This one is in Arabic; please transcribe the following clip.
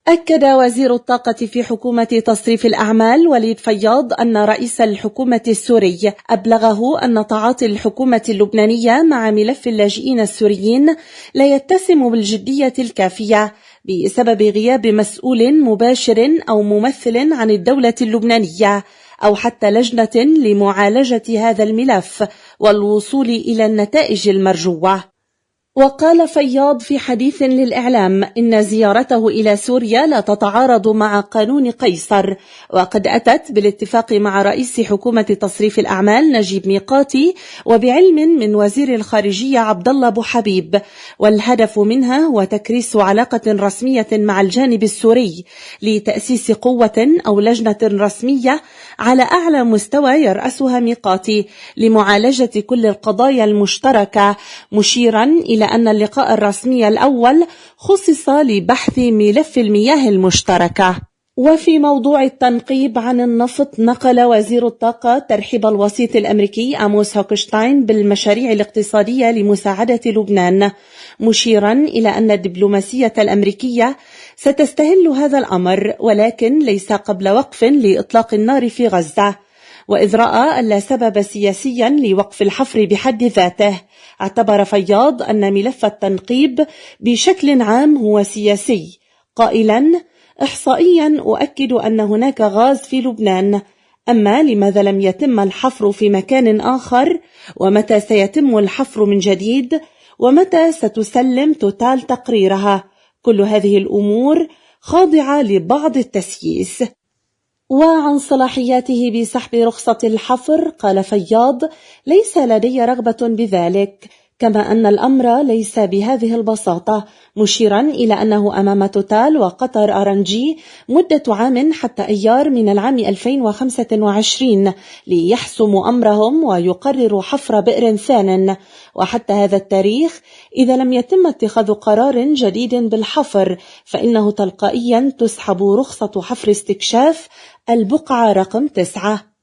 أكد وزير الطاقة في حكومة تصريف الأعمال وليد فياض أن رئيس الحكومة السوري أبلغه أن تعاطي الحكومة اللبنانية مع ملف اللاجئين السوريين لا يتسم بالجدية الكافية بسبب غياب مسؤول مباشر أو ممثل عن الدولة اللبنانية أو حتى لجنة لمعالجة هذا الملف والوصول إلى النتائج المرجوة. وقال فياض في حديث للإعلام إن زيارته إلى سوريا لا تتعارض مع قانون قيصر، وقد أتت بالاتفاق مع رئيس حكومة تصريف الأعمال نجيب ميقاتي وبعلم من وزير الخارجية عبد الله أبو حبيب، والهدف منها هو تكريس علاقة رسمية مع الجانب السوري لتأسيس قوة أو لجنة رسمية على أعلى مستوى يرأسها ميقاتي لمعالجة كل القضايا المشتركة، مشيرا إلى أن اللقاء الرسمي الأول خصص لبحث ملف المياه المشتركة. وفي موضوع التنقيب عن النفط، نقل وزير الطاقة ترحيب الوسيط الأمريكي آموس هوكشتاين بالمشاريع الاقتصادية لمساعدة لبنان، مشيرا إلى أن الدبلوماسية الأمريكية ستستهل هذا الأمر، ولكن ليس قبل وقف لإطلاق النار في غزة. وإذ رأى أن لا سبب سياسيا لوقف الحفر بحد ذاته، اعتبر فياض أن ملف التنقيب بشكل عام هو سياسي، قائلا: إحصائيا أؤكد أن هناك غاز في لبنان، أما لماذا لم يتم الحفر في مكان آخر؟ ومتى سيتم الحفر من جديد؟ ومتى ستسلم توتال تقريرها؟ كل هذه الأمور خاضعة لبعض التسييس. وعن صلاحياته بسحب رخصة الحفر قال فياض: ليس لدي رغبة بذلك، كما أن الأمر ليس بهذه البساطة، مشيرا إلى أنه أمام توتال وقطر أرنجي مدة عام حتى أيار من العام 2025 ليحسموا أمرهم ويقرروا حفر بئر ثان، وحتى هذا التاريخ إذا لم يتم اتخاذ قرار جديد بالحفر فإنه تلقائيا تسحب رخصة حفر استكشاف البقعة رقم 9.